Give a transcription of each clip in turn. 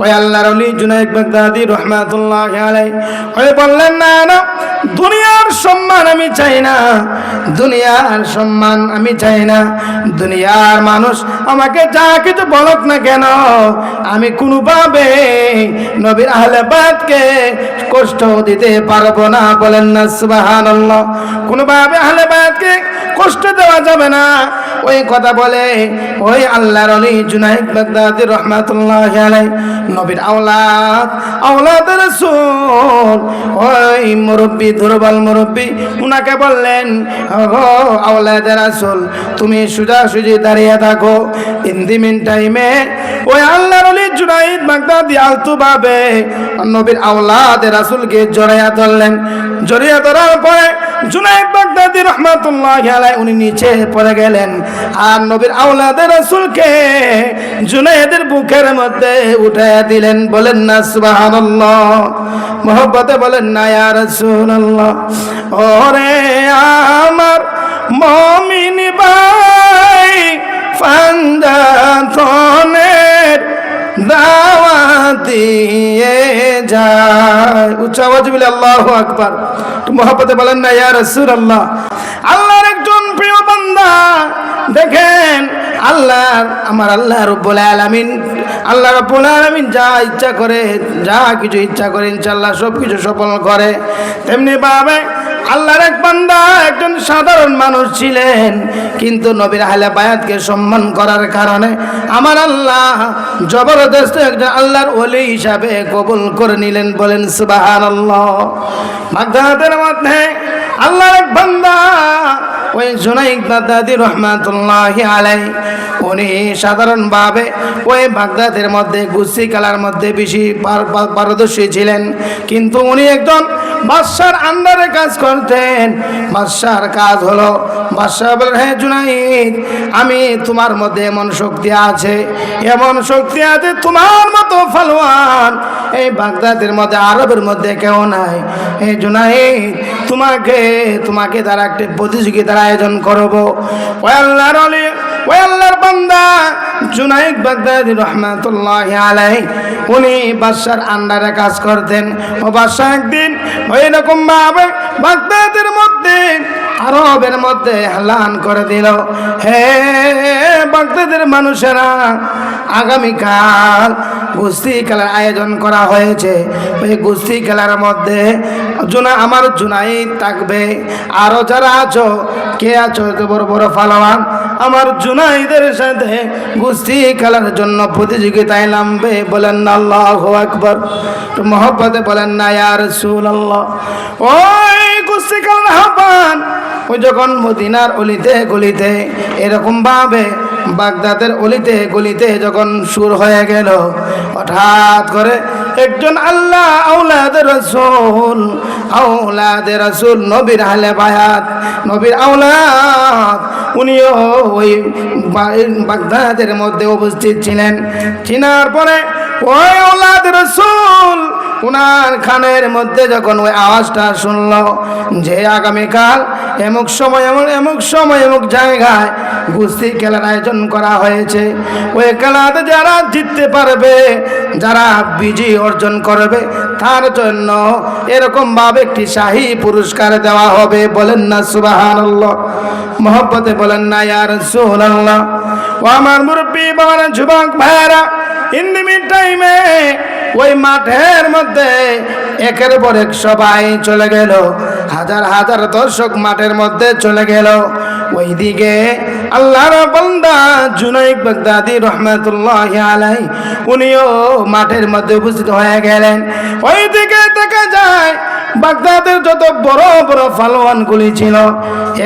ওই আল্লাহর ওলি জুনায়েদ বাগদাদী রাহমাতুল্লাহি আলাইহি ওই বললেন, না না, দুনিয়ার সম্মান আমি চাই না, দুনিয়ার সম্মান আমি চাই না। দুনিয়ার মানুষ আমাকে যা কিছু বলুক না কেন, আমি কোনোভাবে নবীর আহলে বায়াতকে কষ্ট দিতে পারবো না। বলেন না সুবহানাল্লাহ। কোনোভাবে আহলে বায়াতকে কষ্ট দেওয়া যাবে না। ওই কথা বলে ওই আল্লাহর ওলি জুনায়েদ বাগদাদী রাহমাতুল্লাহি আলাইহি নবীর আওলাদ রাসূল ওই মুরব্বি, দুর্বল মুরব্বি, উনাকে বললেন, ও আওলাদ রাসূল, তুমি সোজাসুজি দাঁড়িয়ে থাকো। ইন দি মিন টাইমে ওই আল্লাহর ওলি জুনায়েদ বাগদাদী আলতুভাবে নবীর আওলাদ রাসূলকে জড়িয়ে ধরলেন। জড়িয়ে ধরার পরে জুনায়েদ বাগদাদী রাহমাতুল্লাহি আলাইহি উনি নিচে পড়ে গেলেন, আর নবীর আওলাদ রাসূলকে জুনায়েদের বুকের মধ্যে উঠায়া দিলেন। বলেন না সুবহানাল্লাহ। মোহব্বতে বলেন না ইয়া রাসূলুল্লাহ। ওরে আমার মুমিন ভাই, ফান্দাতনের দাওয়াত দিয়ে যায়। উচ্চ আওয়াজে বলে আল্লাহু আকবার। তো মোহব্বতে বলেন না ইয়া রাসূলুল্লাহ। আল্লাহর একজন প্রিয় বান্দা, দেখেন আমার আল্লাহ রাব্বুল আলামিন, আল্লাহ রাব্বুল আলামিন যা ইচ্ছা করে, যা কিছু ইচ্ছা করে ইনশাআল্লাহ সব কিছু সফল করে। তেমনি ভাবে আল্লাহর এক বান্দা একজন সাধারণ মানুষ ছিলেন, কিন্তু নবীর আহলে বায়াতকে সম্মান করার কারণে আমার আল্লাহ জবরদস্ত একজন আল্লাহর ওলি হিসাবে কবুল করে নিলেন। বলেন সুবহানাল্লাহ। বাগদাদের মধ্যে আল্লাহর এক বান্দা ওই জুনায়েদ বাগদাদী রাহমাতুল্লাহি আলাইহি উনি সাধারণভাবে ওই বাগদাদের মধ্যে কুস্তি খেলার মধ্যে বেশি পারদর্শী ছিলেন, কিন্তু উনি একজন বাদশার আন্ডারে কাজ করতেন। বাদশার কাজ হলো, বাদশাহ বলেন, হ্যাঁ জুনায়েদ, আমি তোমার মধ্যে এমন শক্তি আছে, এমন শক্তি আছে, তোমার মতো ফালওয়ান এই বাগদাদের মধ্যে, আরবের মধ্যে কেউ নাই। এই জুনায়েদ, তোমাকে দ্বারা একটা প্রতিযোগিতার আয়োজন করবো। ওই আল্লাহর ওলি, ওই আল্লাহর বান্দা জুনায়েদ বাগদাদী রাহমাতুল্লাহি আলাইহি উনি বাদশার আন্ডারে কাজ করতেন। ও বাদশা একদিন ওই রকম ভাবে বাগদাদের মধ্যে, আরবের মধ্যে এলান করে দিল, হে বাগদাদের মানুষেরা, আগামীকাল কুস্তি খেলার আয়োজন করা হয়েছে। ওই কুস্তি খেলার মধ্যে আমার জুনায়েদ থাকবে। আরো যারা আছো, কে আছো এত বড় বড় ফালওয়ান, আমার জুনায়েদের সাথে কুস্তি খেলার জন্য প্রতিযোগিতায় নামবে? বলেন না আল্লাহু আকবার। তো মহব্বতে বলেন না ইয়া রাসূলুল্লাহ। ওই কুস্তি খেলার আহ্বান ওই যখন মদিনার অলিতে গলিতে, এরকম ভাবে বাগদাদের অলিতে গলিতে যখন সুর হয়ে গেল, হঠাৎ করে একজন আল্লাহ আওলাদের রাসূল নবীর আহলে বায়াত, নবীর আওলাদ, উনিও ওই বাগদাদের মধ্যে উপস্থিত ছিলেন। চিনার পরে ওই আওলাদের রাসূল উনার খানের মধ্যে যখন ওই আওয়াজটা শুনল যে আগামীকাল এমুক সময় এমুক জায়গায় কুস্তি খেলার আয়োজন করা হয়েছে, ওই খেলাতে যারা জিততে পারবে, যারা বিজয় অর্জন করবে, তার জন্য এরকম ভাবে একটি শাহী পুরস্কার দেওয়া হবে। বলেন না সুবহানাল্লাহ। মহব্বতে বলেন না ইয়া রাসূলুল্লাহ। ও আমার মুরব্বি বাবারা, যুবক ভাইরা, ইন দি মিড টাইমে ওই মাঠের মধ্যে একের পর এক সবাই চলে গেল, হাজার হাজার দর্শক মাঠের মধ্যে চলে গেল। ওইদিকে আল্লাহর বান্দা জুনায়েদ বাগদাদী রাহমাতুল্লাহি আলাইহি উনিও মাঠের মধ্যে উপস্থিত হয়ে গেলেন। ওইদিকে দেখা যায় বাগদাদের যত বড় বড় ফালওয়ানগুলি ছিল,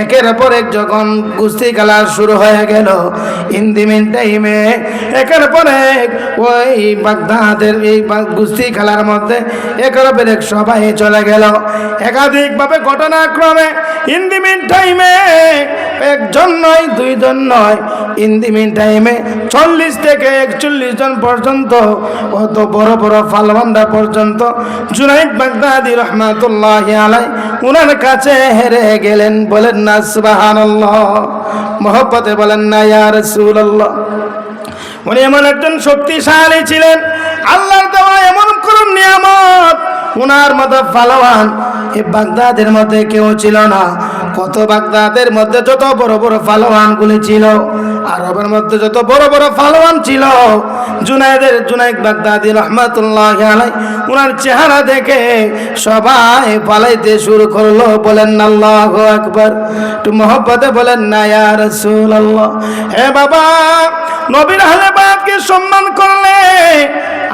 একের পর এক যখন কুস্তি খেলা শুরু হয়ে গেল, ইন দি মিন টাইমে একের পর এক ওই বাগদাদের এই কুস্তি খেলার মধ্যে একের পর এক সবাই চলে গেল। একাধিকভাবে ঘটনাক্রমে ইন দি মিন টাইমে একজন নয়, দুইজন নয়, ইন দি মিন টাইমে 40 থেকে 41 জন পর্যন্ত, অত বড় বড় ফালওয়ানরা পর্যন্ত জুনায়েদ বাগদাদী রাহমাতুল্লাহি আলাইহি উনার কাছে হেরে গেলেন। বলেন না সুবহানাল্লাহ। মহব্বতে বলেন না ইয়া রাসূলুল্লাহ। উনি এমন একজন শক্তিশালী ছিলেন, আল্লাহর দেওয়া এমন কোন নিয়ামত উনার মতো পালোয়ান এই বাগদাদের মধ্যে কেউ ছিল না। কত বাগদাদের মধ্যে যত বড় বড় পালোয়ান গুলি ছিল, আরবের মধ্যে যত বড় বড় পালোয়ান ছিল, জুনাইদ বাগদাদি রহমাতুল্লাহ আলাইহি উনার চেহারা দেখে সবাই পালাইতে শুরু করলো। বলেন আল্লাহু আকবার, একটু মহব্বতে বলেন না ইয়া রাসূলুল্লাহ। হে বাবা, নবীর আহলে বায়াতকে সম্মান করলে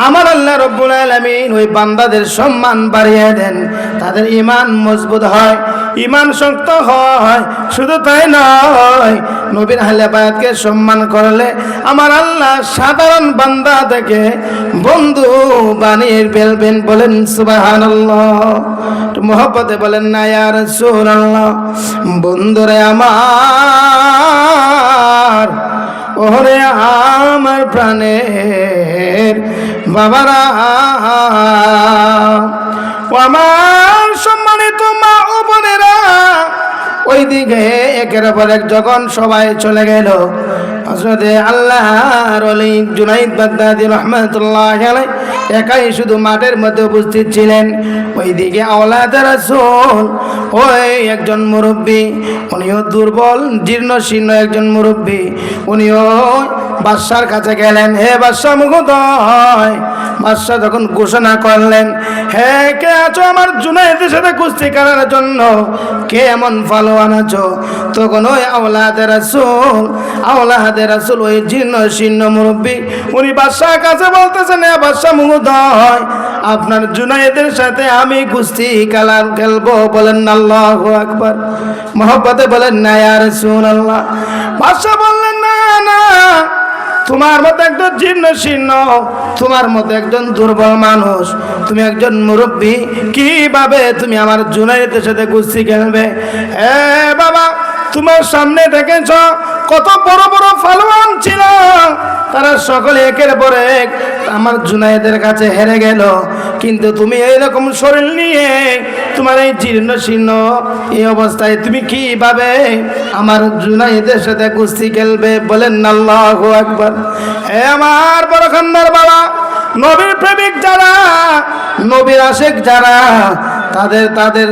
আমার আল্লাহ রব্বুল আলামিন ওই বান্দাদের সম্মান বাড়িয়ে দেন, তাদের ঈমান মজবুত হয়, ঈমান শক্ত হয়। শুধু তাই নয়, নবীর আহলে বায়াতকে সম্মান করলে আমার আল্লাহ সাধারণ বান্দা থেকে বন্ধু বানিয়ে ফেলবেন। বলেন সুবহানাল্লাহ, মহব্বতে বলেন না ইয়া রাসূলুল্লাহ। বন্ধুরে আমার, ওরে আমার প্রাণের বাবারা, ও আমার সম্মানিত মা ও বোনেরা, ওইদিকে একের পর এক যখন সবাই চলে গেল, হযরতে আল্লাহর ওলি জুনাইদ বাগদাদি রাহমাতুল্লাহি আলাইহি একাই শুধু মাঠের মধ্যে উপস্থিত ছিলেন। ওইদিকে আওলাদে রাসূল, ওই একজন মুরব্বী, উনিও দুর্বল জীর্ণ শীর্ণ একজন মুরব্বী, উনিও বাদশার কাছে গেলেন। হে বাদশা মহোদয়, বাদশা যখন ঘোষণা করলেন, হে কে আছো আমার জুনাইদের সাথে কুস্তি করার জন্য, কে এমন পালোয়ান আছো? তখন ওই আওলাদে রাসূল ওই জীর্ণ শীর্ণ মুরব্বী উনি বাদশার কাছে বলতেছেন, হে বাদশা মহোদয়, আপনার জুনাইদের সাথে আমি কুস্তি খেলবো। বলেন আল্লাহু আকবার, মহব্বতে বলেন না ইয়া রাসূলুল্লাহ। বাদশা বললেন, না না, তোমার মতো একজন জীর্ণ শীর্ণ, তোমার মতো একজন দুর্বল মানুষ, তুমি একজন মুরব্বী, কিভাবে তুমি আমার জুনাইদের সাথে কুস্তি খেলবে? এ বাবা, তোমার সামনে দেখেছ কত বড় বড় পালোয়ান ছিল, তারা সকলে একের পর এক আমার জুনাইদের কাছে হেরে গেল, কিন্তু তুমি এইরকম শরীর নিয়ে, তোমার এই জীর্ণ শীর্ণ এই অবস্থায় তুমি কিভাবে আমার জুনাইদের সাথে কুস্তি খেলবে? বলেন আল্লাহু আকবার। হে আমার বড় খান্দার বাবা, নবীর প্রেমিক যারা, নবীর আশিক যারা, তাদের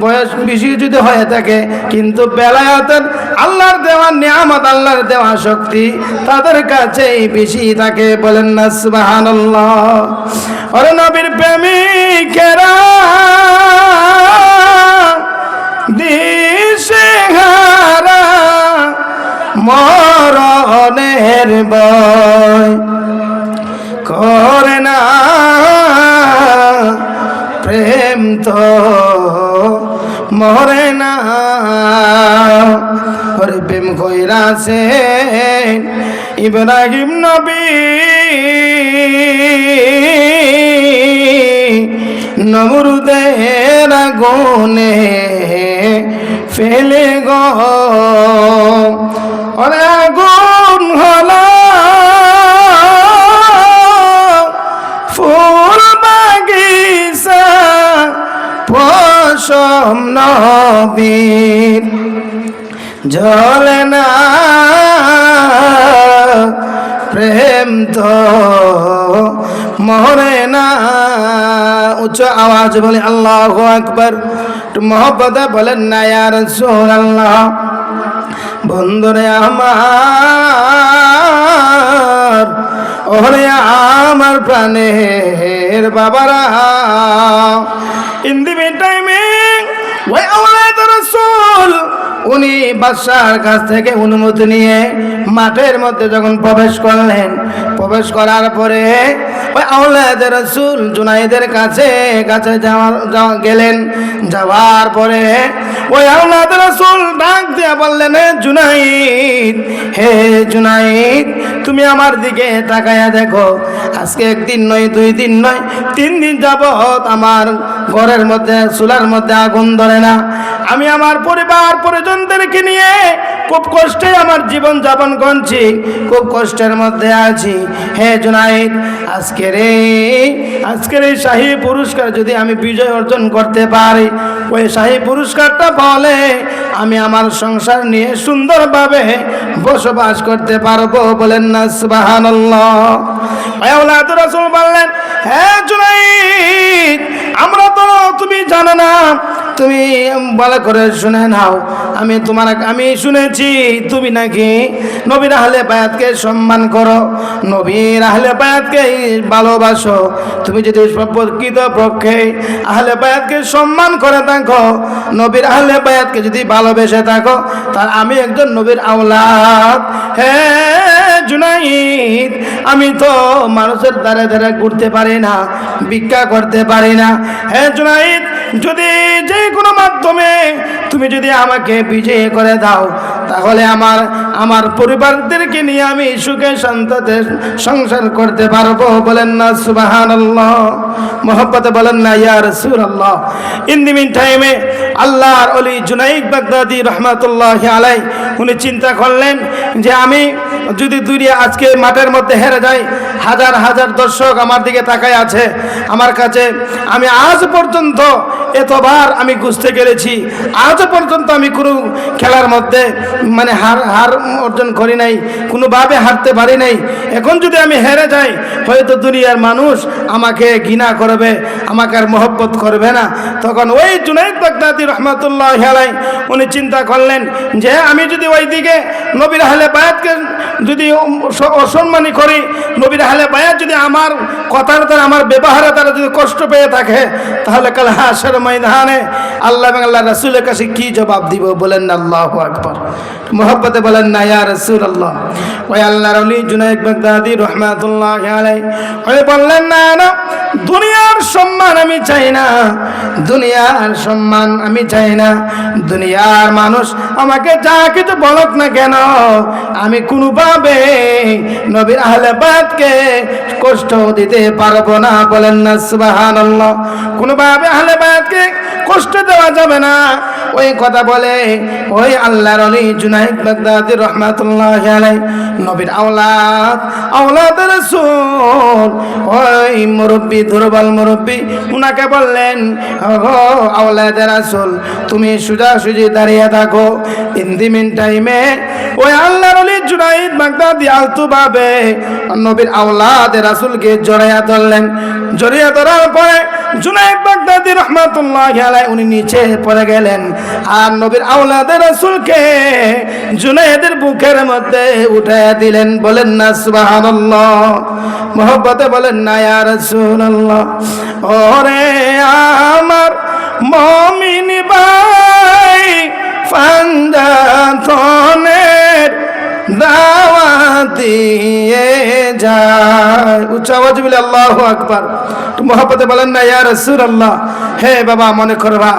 বয়স বেশি যদি হয়ে থাকে, কিন্তু বেলায়েতের আল্লাহর দেওয়া নিয়ামত, আল্লাহর দেওয়া শক্তি তাদের কাছেই বেশি থাকে। বলেন না সুবহানাল্লাহ। ওরে নবীর প্রেমিকেরা দিশেহারা মরণের ভয় করে না, প্রেম তো মরে না। ওরে প্রেম কইরাছে ইব্রাহিম নবী, নমরুদের আগুনে ফেলে গো, ওরে আগুন হলো ফুল বাগিচা পশম নবীর, জ্বলে না প্রেম তো মরে না। উচ্চ আওয়াজ বলে আল্লাহু আকবার, একটু মহব্বতে বলেন না ইয়া রাসূলুল্লাহ। বন্ধুরে আমার, ওরে আমার প্রাণের বাবারা, ইন দি মিন টাইমিং ওই আওলাদে রাসূল উনি বাদশার কাছ থেকে অনুমতি নিয়ে মাঠের মধ্যে যখন প্রবেশ করলেন, প্রবেশ করার পরে ওই আওলাদে রাসূল জুনাইদের কাছে গেলেন। যাওয়ার পরে ওই আওলাদে রাসূল ডাক দিয়ে বললেন, জুনাইদ, হে জুনাইদ, তুমি আমার দিকে তাকায়া দেখো, আজকে একদিন নয়, 2 দিন নয়, 3 দিন যাবত আমার ঘরের মধ্যে চুলার মধ্যে আগুন ধরে না। আমি আমার পরিবার পরিজনদেরকে নিয়ে খুব কষ্টে আমার জীবন যাপন করছি, খুব কষ্টের মধ্যে আছি। হে জুনাইদ, আজকে রে আজকের এই শাহী পুরস্কার যদি আমি বিজয় অর্জন করতে পারি, ওই শাহী পুরস্কারটা বলে আমি আমার সংসার নিয়ে সুন্দরভাবে বসবাস করতে পারবো। বলেন না সুবহানাল্লাহ। আওলাদুর রাসূল বললেন, হ্যাঁ জুনাইদ, আমরা তো তুমি জানো না, তুমি ভালো করে শুনে নাও, আমি শুনেছি তুমি নাকি নবীর আহলে বায়াতকে সম্মান করো, নবীর আহলে বায়াতকে ভালোবাসো। তুমি যদি প্রকৃত পক্ষে আহলে বায়াতকে সম্মান করে থাকো, নবীর আহলে বায়াতকে যদি ভালোবেসে থাকো, তার আমি একজন নবীর আওলাদ। হ্যাঁ জুনাইদ, আমি তো মানুষের দ্বারে দ্বারে ঘুরতে পারি না, ভিক্ষা করতে পারি না। হ্যাঁ জুনাইদ, যদি যে কোনো মাধ্যমে তুমি যদি আমাকে বিজয় করে দাও, তাহলে আমার পরিবারদেরকে নিয়ে আমি সুখে শান্তিতে সংসার করতে পারবো। বলেন না সুবহানাল্লাহ। মোহাব্বতে বলেন না ইয়া রাসূলুল্লাহ। ইন দি মিন টাইমে আল্লাহর ওলি জুনাইদ বাগদাদি রাহমাতুল্লাহি আলাইহি উনি চিন্তা করলেন যে আমি যদি দুনিয়া আজকে মাঠের মধ্যে হেরে যাই, হাজার হাজার দর্শক আমার দিকে তাকায় আছে, আমার কাছে আমি আজ পর্যন্ত এতবার আমি গুছতে গেলেছি, আজ পর্যন্ত আমি কোনো খেলার মধ্যে মানে হার অর্জন করি নাই, কোনোভাবে হারতে পারি নাই। এখন যদি আমি হেরে যাই, হয়তো দুনিয়ার মানুষ আমাকে ঘৃণা করবে, আমাকে আর মহব্বত করবে না। তখন ওই জুনাইদ বাগদাদি রহমাতুল্লাহি আলাইহি উনি চিন্তা করলেন যে আমি যদি ওইদিকে নবীর আহলে বায়াতকে যদি অসম্মানী করি, নবীর আহলে বায়াত যদি আমার কথার দ্বারা আমার ব্যবহারে তারা যদি কষ্ট পেয়ে থাকে, তাহলে কাল হাসরের ময়দানে আল্লাহ এবং আল্লাহ রাসূলের কাছে কি জবাব দিব? বলেন না আল্লাহু আকবার। মোহাব্বতে বলেন না ইয়া রাসূলুল্লাহ। ওই আল্লাহর ওলি জুনাইদ বাগদাদি রাহমাতুল্লাহি আলাইহি ওই বললেন, না না, দুনিয়ার সম্মান আমি চাই না, দুনিয়ার সম্মান আমি চাই না। দুনিয়ার মানুষ আমাকে যা কিছু বলক না কেন, আমি কোনোভাবে নবীর আহলে বায়াতকে কষ্ট দিতে পারবো না। বলেন না সুবহানাল্লাহ। কোনোভাবে আহলে বায়াতকে কষ্ট দেওয়া যাবে না। ওই কথা বলে ওই আল্লাহর ওলি জুনাইদ বাগদাদি রাহমাতুল্লাহি আলাইহি নবীর আওলাদের রাসূল, ওই মুরব্বি দুর্বল মুরব্বি উনাকে বললেন, ও আওলাদের রাসূল, তুমি সোজাসুজি দাঁড়িয়ে থাকো। ইন দি মিন টাইমে ওই আল্লাহর ওলি জুনাইদ বাগদাদি আলতুভাবে নবীর আওলাদের রাসূলকে জড়াইয়া ধরলেন। জড়িয়ে ধরার পরে জুনাইদ বাগদাদি রাহমাতুল্লাহি আলাইহি উনি নিচে পড়ে গেলেন, আর নবীর আওলাদের রাসূলকে জুনাইদের বুকের মধ্যে উঠাইয়া দিলেন। বলেন না সুবহানাল্লাহ। মোহব্বতে বলেন না ইয়া রাসূলুল্লাহ। ওরে আমার মুমিন ভাই, ফান্দাতনের দাওয়াত দিয়ে যায়। উচ্চ আওয়াজ বলে আল্লাহু আকবার। মোহাব্বতে বলেন না ইয়া রাসূলুল্লাহ। হে বাবা, মনে করবা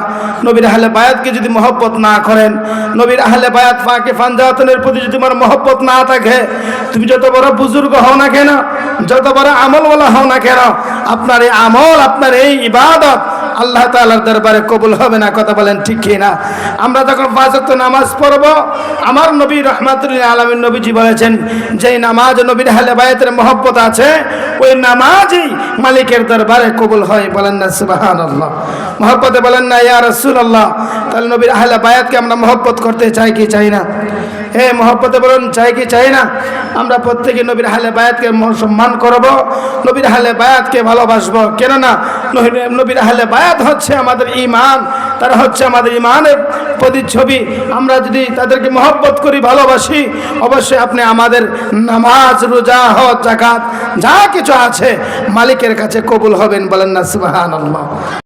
নবীর আহলে বায়াতকে যদি মহব্বত না করেন, নবীর আহলে বায়াত ফাঁকে ফান্দাতনের প্রতি যদি তোমার মহব্বত না থাকে, তুমি যত বড় বুজুর্গ হও না কেন, যত বড় আমলওয়ালা হও না কেন, আপনার এই আমল, আপনার এই ইবাদত আল্লাহ তাআলার দরবারে কবুল হবে না। কথা বলেন ঠিক কি না? আমরা যখন পাঁচ ওয়াক্ত নামাজ পড়ব, আমার নবী রাহমাতুল লিল আলামিন নবীজি বলেছেন, যেই নামাজ নবীর আহলে বায়াতের মহব্বত আছে, ওই নামাজই মালিকের দরবারে কবুল হয়। বলেন না সুবহানাল্লাহ। মহব্বতে বলেন না ইয়া রাসূলুল্লাহ। তাহলে নবীর আহলে বায়াতকে আমরা মহব্বত করতে চাই কি চাই না? হে মহব্বতে বলুন, চাই কি চাই না? আমরা প্রত্যেকে নবীর আহলে বায়াতকে সম্মান করব, নবীর আহলে বায়াতকে ভালোবাসবো। কেননা নবীর আহলে বায়াত হচ্ছে আমাদের ঈমান, তারা হচ্ছে আমাদের ঈমানের প্রতিচ্ছবি। আমরা যদি তাদেরকে মহব্বত করি, ভালোবাসি, অবশ্যই আপনি আমাদের নামাজ, রোজা, হজ, যাকাত যা কিছু আছে মালিকের কাছে কবুল হবেন। বলেন না সুবহানাল্লাহ।